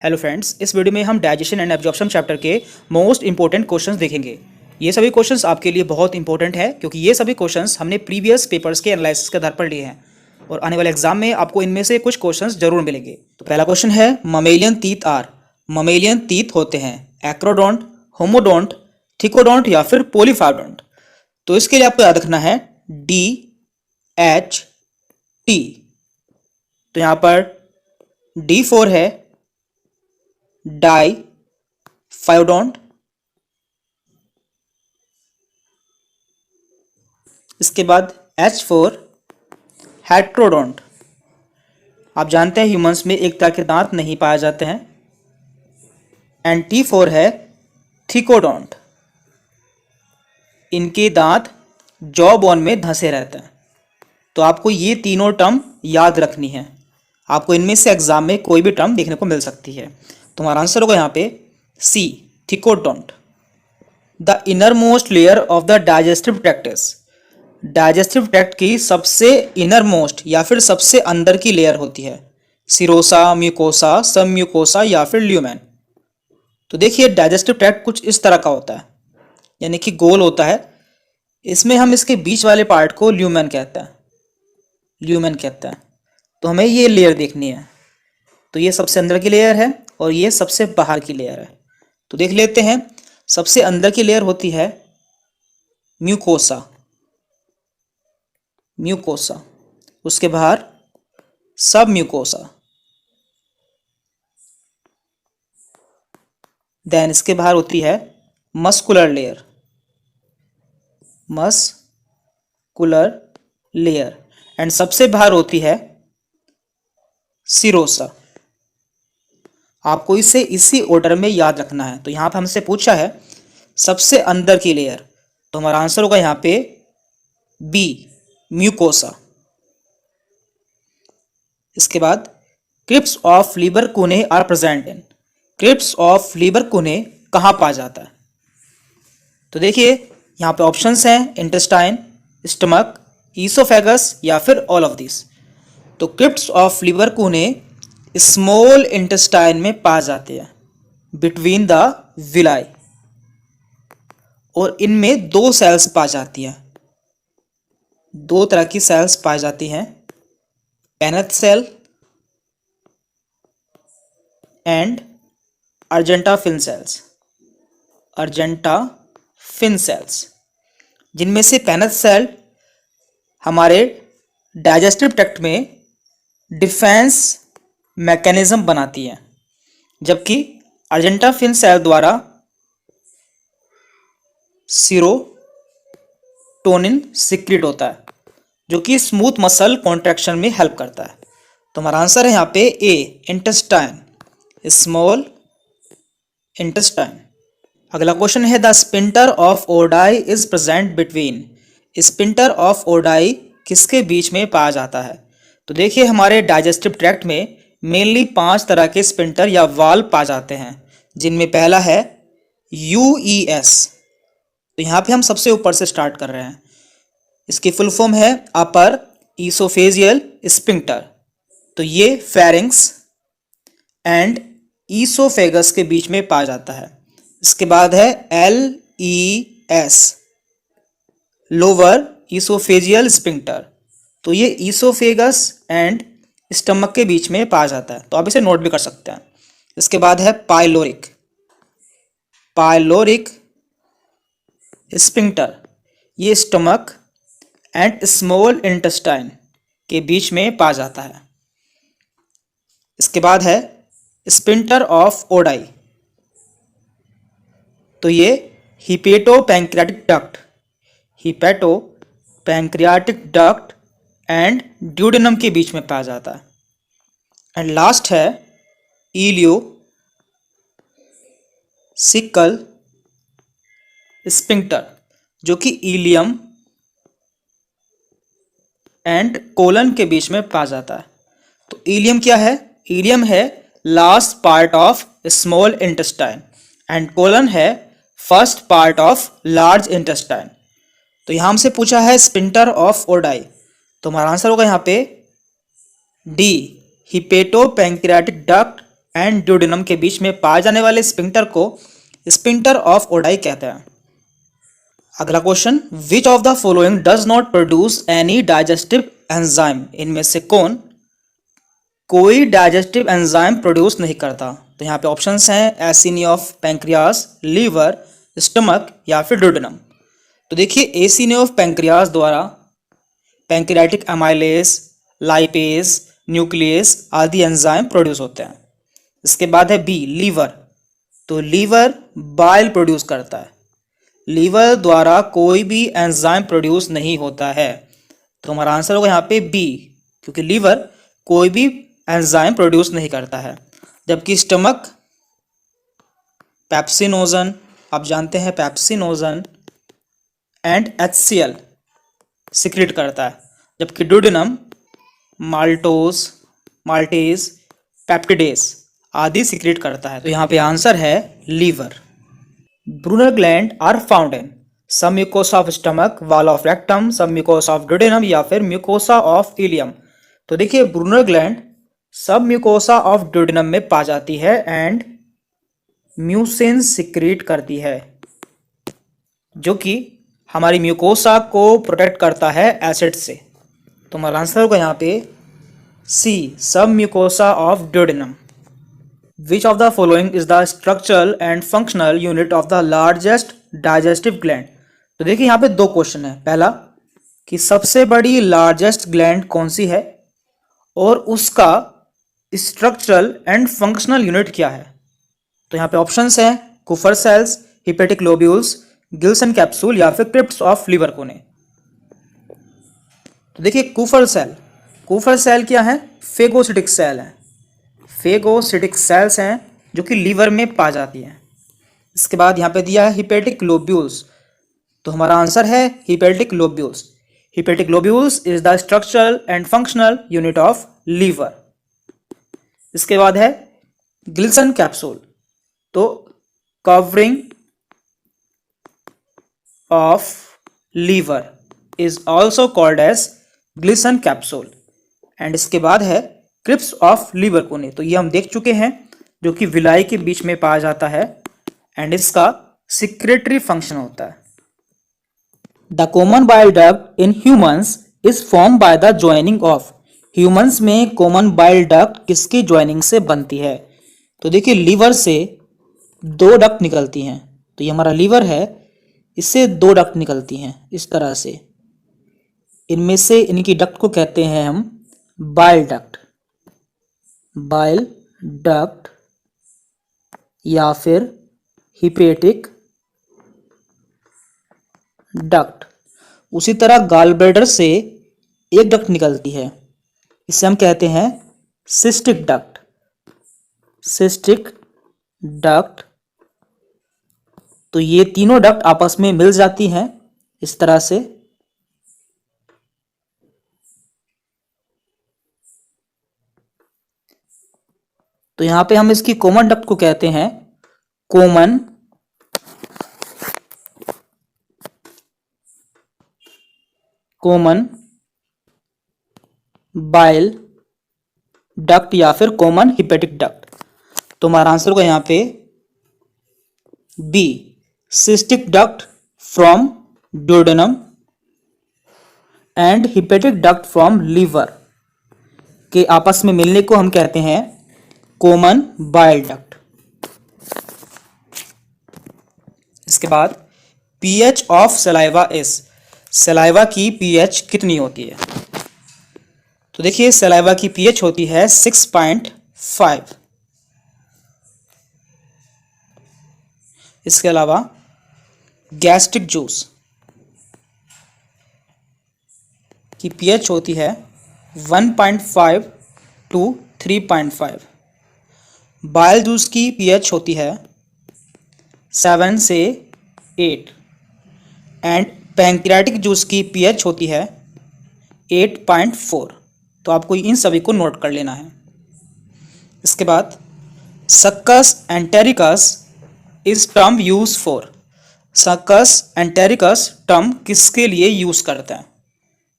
Hello friends, इस video में हम डाइजेशन एंड एब्जॉर्प्शन चैप्टर के मोस्ट इंपॉर्टेंट क्वेश्चंस देखेंगे। ये सभी क्वेश्चंस आपके लिए बहुत इंपॉर्टेंट है क्योंकि ये सभी क्वेश्चंस हमने प्रीवियस पेपर्स के एनालिसिस के आधार पर लिए हैं और आने वाले एग्जाम में आपको इनमें से कुछ क्वेश्चंस जरूर मिलेंगे। तो पहला क्वेश्चन है, mammalian teeth are, mammalian teeth होते हैं एक्रोडोंट, होमोडोंट, थिकोडोंट या फिर पोलीफायडोंट। तो इसके लिए आपको याद रखना है DHT। तो यहाँ पर D4 है डाइफायोडोंट, इसके बाद H4 हेट्रोडोंट। आप जानते हैं ह्यूमंस में एक तरह के दांत नहीं पाए जाते हैं। एंड T4 है थिकोडोंट, इनके दांत जॉ बोन में धंसे रहते हैं। तो आपको ये तीनों टर्म याद रखनी है, आपको इनमें से एग्जाम में कोई भी टर्म देखने को मिल सकती है। तुम्हारा आंसर होगा यहाँ पे C, thecodont. The inner most layer of the digestive tract is, digestive tract की सबसे इनर मोस्ट या फिर सबसे अंदर की लेयर होती है सिरोसा, म्यूकोसा, सब म्यूकोसा या फिर ल्यूमेन। तो देखिए डाइजेस्टिव ट्रैक्ट कुछ इस तरह का होता है, यानी कि गोल होता है। इसमें हम इसके बीच वाले पार्ट को ल्यूमेन कहते हैं, ल्यूमेन कहते हैं। तो हमें ये लेयर देखनी है। तो ये सबसे अंदर की लेयर है और ये सबसे बाहर की लेयर है। तो देख लेते हैं, सबसे अंदर की लेयर होती है म्यूकोसा, म्यूकोसा, उसके बाहर सब म्यूकोसा, देन इसके बाहर होती है muscular layer, muscular layer, and सबसे बाहर होती है सिरोसा। आपको इसे इसी ऑर्डर में याद रखना है। तो यहां पर हमसे पूछा है सबसे अंदर की लेयर, तो हमारा आंसर होगा यहां पे B, म्यूकोसा। इसके बाद Cripps of Lieberkuhn are present in, crypts of Lieberkuhn कहां पाया जाता है? तो देखिए यहां पे ऑप्शंस हैं इंटेस्टाइन, स्टमक, ईसोफेगस या फिर ऑल ऑफ दिस। तो क्रिप्स ऑफ लीबर कुने स्मॉल इंटेस्टाइन में पाए जाते हैं बिटवीन द विलाई, और इनमें दो सेल्स पाई जाती हैं, दो तरह की सेल्स पाई जाती हैं, Paneth cell and argentaffin cells, argentaffin cells, जिनमें से पेनेथ सेल हमारे डाइजेस्टिव ट्रैक्ट में डिफेंस मैकेनिज्म बनाती है, जबकि अर्जेंटा फिन सेल द्वारा सीरोटोनिन सिक्रीट होता है जो कि स्मूथ मसल कॉन्ट्रैक्शन में हेल्प करता है। तो हमारा आंसर है यहाँ पे A, इंटेस्टाइन, स्मॉल इंटेस्टाइन। अगला क्वेश्चन है, the sphincter of Oddi is present between, sphincter of Oddi किसके बीच में पाया जाता है? तो देखिए हमारे डाइजेस्टिव ट्रैक्ट में मेनली 5 तरह के स्पिंटर या वाल्व पाए जाते हैं, जिनमें पहला है UES। तो यहाँ पे हम सबसे ऊपर से स्टार्ट कर रहे हैं। इसकी फुल फॉर्म है अपर ईसोफेजियल स्पिंक्टर। तो ये फेरिंक्स एंड ईसोफेगस के बीच में पाया जाता है। इसके बाद है LES, लोअर ईसोफेजियल स्पिंक्टर। तो ये ईसोफेगस एंड स्टमक के बीच में पाया जाता है, तो आप इसे नोट भी कर सकते हैं। इसके बाद है पाइलोरिक, पाइलोरिक स्पिंक्टर, ये स्टमक एंड स्मॉल इंटेस्टाइन के बीच में पाया जाता है। इसके बाद है स्पिंटर ऑफ ओडाई। तो ये hepato pancreatic duct, hepato pancreatic duct and duodenum के बीच में पाया जाता है। एंड लास्ट है इलियो सिकल स्पिंक्टर, जो कि इलियम एंड कोलन के बीच में पाया जाता है। तो इलियम क्या है? इलियम है last part of small intestine and colon है first part of large intestine. तो यहां हमसे पूछा है स्पिंटर ऑफ ओडाई, तो हमारा आंसर होगा यहाँ पे D, hepato pancreatic duct and duodenum के बीच में पाए जाने वाले स्पिंक्टर को स्पिंक्टर ऑफ ओडाई कहते हैं। अगला question, which of the following does not produce any digestive enzyme, इनमें से कौन कोई डाइजेस्टिव एंजाइम प्रोड्यूस नहीं करता। तो यहाँ पे ऑप्शंस हैं एसिनी ऑफ पैंक्रियास, लीवर, स्टमक या फिर ड्यूडेनम। तो देखिए एसिनी ऑफ पैंक्रियास द्वारा पैंक्रियाटिक एमाइलेज, लाइपेज, न्यूक्लियस आदि एंजाइम प्रोड्यूस होते हैं। इसके बाद है बी लीवर, तो लीवर बाइल प्रोड्यूस करता है। लीवर द्वारा कोई भी एंजाइम प्रोड्यूस नहीं होता है, तो हमारा आंसर होगा यहाँ पे बी, क्योंकि लीवर कोई भी एंजाइम प्रोड्यूस नहीं करता है। जबकि स्टमक पेप्सिनोजन, आप जानते हैं पेप्सिनोजन एंड HCl सिक्रेट करता है, जबकि ड्यूडेनम माल्टोज, माल्टेज, पेप्टिडेज आदि सिक्रेट करता है। तो यहाँ पे आंसर है liver. Brunner gland are found in sub mucosa of stomach, wall of rectum, sub mucosa of duodenum या फिर म्यूकोसा ऑफ इलियम। तो देखिए Brunner gland sub mucosa of duodenum में पा जाती है एंड म्यूसिन सिक्रीट करती है, जो कि हमारी म्यूकोसा को प्रोटेक्ट करता है एसिड से। तो हमारा आंसर होगा यहाँ पे सी, सब mucosa of duodenum. Which of the following is the structural and functional unit of the largest digestive gland. तो देखिए यहाँ पे दो क्वेश्चन है। पहला कि सबसे बड़ी लार्जेस्ट ग्लैंड कौन सी है और उसका स्ट्रक्चरल एंड फंक्शनल यूनिट क्या है। तो यहाँ पे ऑप्शंस हैं Kupffer cells, hepatic lobules, Glisson capsule या फिर क्रिप्ट्स ऑफ लिवर कोने। तो देखिए कुफर सेल क्या है, फेगोसिटिक सेल है, फेगोसिटिक सेल्स हैं जो कि लीवर में पा जाती हैं। इसके बाद यहाँ पे दिया है हिपेटिक लोब्यूल्स, तो हमारा आंसर है hepatic lobules. Hepatic lobules is the structural and functional unit of liver. इसके बाद है गिल्सन कैप्सूल, तो covering of liver is also called as Glisson capsule. And इसके बाद है क्रिप्स ऑफ लिवर कोने, तो ये हम देख चुके हैं, जो कि विलाई के बीच में पाया जाता है एंड इसका सिक्रेटरी फंक्शन होता है। The common bile duct in humans is form by the joining of, humans में कॉमन बाइल डक्ट किसकी ज्वाइनिंग से बनती है। तो देखिए लीवर से दो डक्ट निकलती हैं, तो ये हमारा लीवर है, इससे दो डक्ट निकलती हैं इस तरह से। इनमें से इनकी डक्ट को कहते हैं हम बाइल डक्ट, बाइल डक्ट या फिर हिपेटिक डक्ट। उसी तरह गॉल ब्लैडर से एक डक्ट निकलती है, इसे हम कहते हैं सिस्टिक डक्ट, सिस्टिक डक्ट। तो ये तीनों डक्ट आपस में मिल जाती हैं इस तरह से। तो यहां पे हम इसकी कॉमन डक्ट को कहते हैं कॉमन बाइल डक्ट या फिर कॉमन हिपेटिक डक्ट। तो हमारा आंसर होगा यहाँ पे B, cystic duct from duodenum and hepatic duct from liver के आपस में मिलने को हम कहते हैं कॉमन बाइल डक्ट। इसके बाद pH of saliva is, saliva की पीएच कितनी होती है। तो देखिए सलाइवा की पीएच होती है 6.5। इसके अलावा गैस्ट्रिक जूस की पीएच होती है 1.5 to 3.5। बाइल जूस की पीएच होती है 7 से 8 एंड पैंक्रियाटिक जूस की पीएच होती है 8.4। तो आपको इन सभी को नोट कर लेना है। इसके बाद सक्कस एंटेरिकस इस term use for, succus entericus term किसके लिए यूज करते हैं।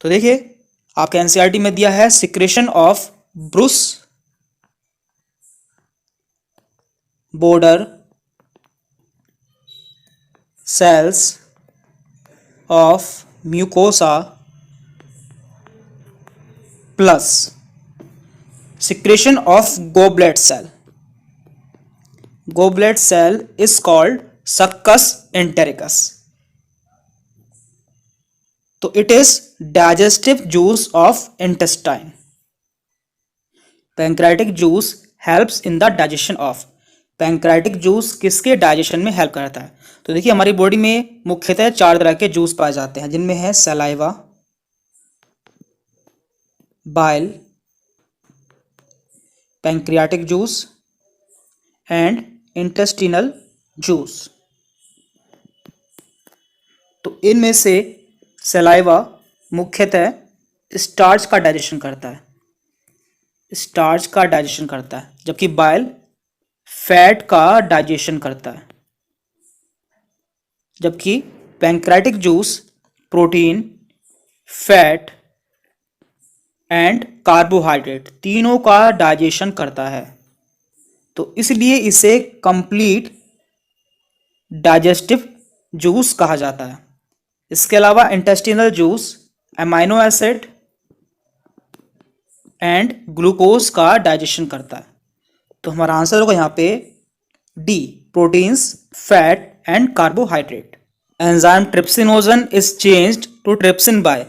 तो देखिए आपके एनसीईआरटी में दिया है secretion of Bruce border cells of mucosa plus secretion of goblet cell. Goblet cell is called succus entericus. तो it is digestive juice of intestine. Pancreatic juice helps in the digestion of. Pancreatic juice किसके digestion में help करता है? तो देखिए हमारी body में मुख्यतः 4 तरह के जूस पाए जाते हैं, जिनमें है saliva, bile, pancreatic juice and intestinal juice. तो इनमें से सलाइवा मुख्यतः स्टार्च का डाइजेशन करता है, जबकि बाइल फैट का डाइजेशन करता है, जबकि pancreatic juice protein, fat and carbohydrate तीनों का डाइजेशन करता है। तो इसलिए इसे कंप्लीट डाइजेस्टिव जूस कहा जाता है। इसके अलावा intestinal juice amino acid and glucose का डाइजेशन करता है। तो हमारा आंसर होगा यहाँ पे D, proteins, fat and carbohydrate. Enzyme trypsinogen is changed to trypsin by.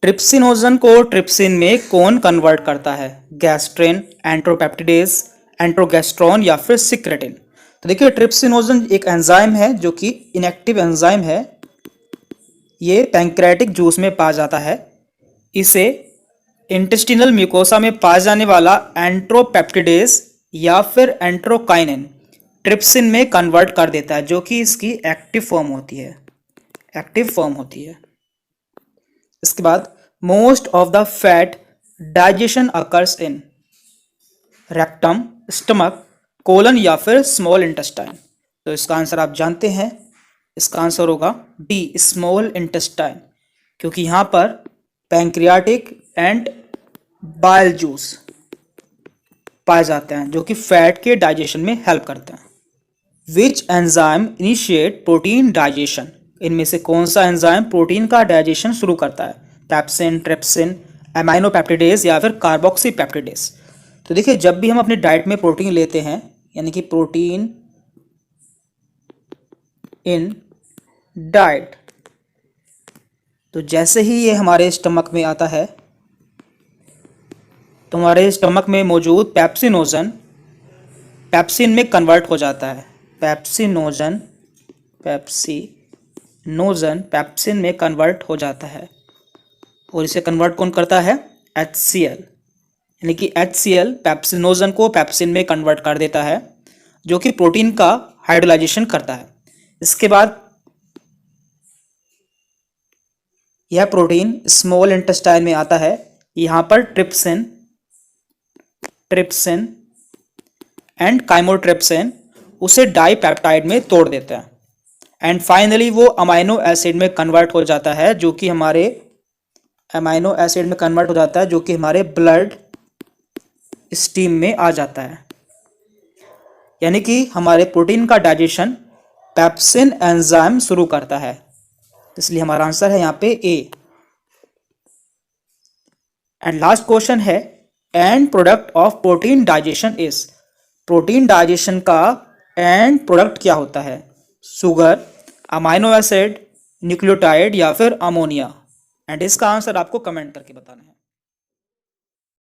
Trypsinogen को ट्रिप्सिन में कौन कन्वर्ट करता है? गैस्ट्रिन, एंट्रोपेप्टिडेज, एंट्रोगेस्ट्रॉन या फिर सिक्रेटिन। तो देखिए ट्रिप्सिनोजन एक एंजाइम है जो कि इनएक्टिव एंजाइम है। ये पैंक्रेटिक जूस में पाया जाता है। इसे इंटेस्टिनल म्यूकोसा में पाया जाने वाला एंट्रोपेप्टिडेज या फिर एंट्रोकाइनिन ट्रिप्सिन में कन्वर्ट कर देता है, जो कि इसकी एक्टिव फॉर्म होती है। इसके बाद most of the fat digestion occurs in rectum, stomach, colon या फिर स्मॉल इंटेस्टाइन। तो इसका आंसर आप जानते हैं, इसका आंसर होगा डी, स्मॉल इंटेस्टाइन, क्योंकि यहाँ पर पैंक्रियाटिक एंड बाइल जूस पाए जाते हैं जो कि फैट के डाइजेशन में हेल्प करते हैं। Which enzyme initiate protein digestion. इनमें से कौन सा एंजाइम प्रोटीन का डाइजेशन शुरू करता है? पैप्सिन, ट्रिप्सिन, एमाइनो पेप्टिडेज या फिर कार्बोक्सी पेप्टिडेज। तो देखिए जब भी हम अपने डाइट में प्रोटीन लेते हैं, यानी कि प्रोटीन इन डाइट, तो जैसे ही ये हमारे स्टमक में आता है तो हमारे स्टमक में मौजूद पैप्सिनोजन पैप्सिन में कन्वर्ट हो जाता है। पैप्सिनोजन पैप्सिन में कन्वर्ट हो जाता है और इसे कन्वर्ट कौन करता है? HCl, यानी कि HCl पैप्सिनोजन को पैप्सिन में कन्वर्ट कर देता है, जो कि प्रोटीन का हाइड्रोलाइजेशन करता है। इसके बाद यह प्रोटीन स्मॉल इंटेस्टाइन में आता है। यहाँ पर ट्रिप्सिन एंड काइमोट्रिप्सिन उसे डाइपेप्टाइड में तोड़ देता है एंड फाइनली वो अमाइनो एसिड में कन्वर्ट हो जाता है, जो कि हमारे ब्लड स्ट्रीम में आ जाता है। यानी कि हमारे प्रोटीन का डाइजेशन पैप्सिन एंजाइम शुरू करता है, इसलिए हमारा आंसर है यहाँ पे ए। एंड लास्ट क्वेश्चन है and product of protein digestion is. Protein digestion का एंड प्रोडक्ट क्या होता है? शुगर, अमाइनो एसिड, न्यूक्लियोटाइड या फिर अमोनिया। एंड इसका आंसर आपको कमेंट करके बताना है।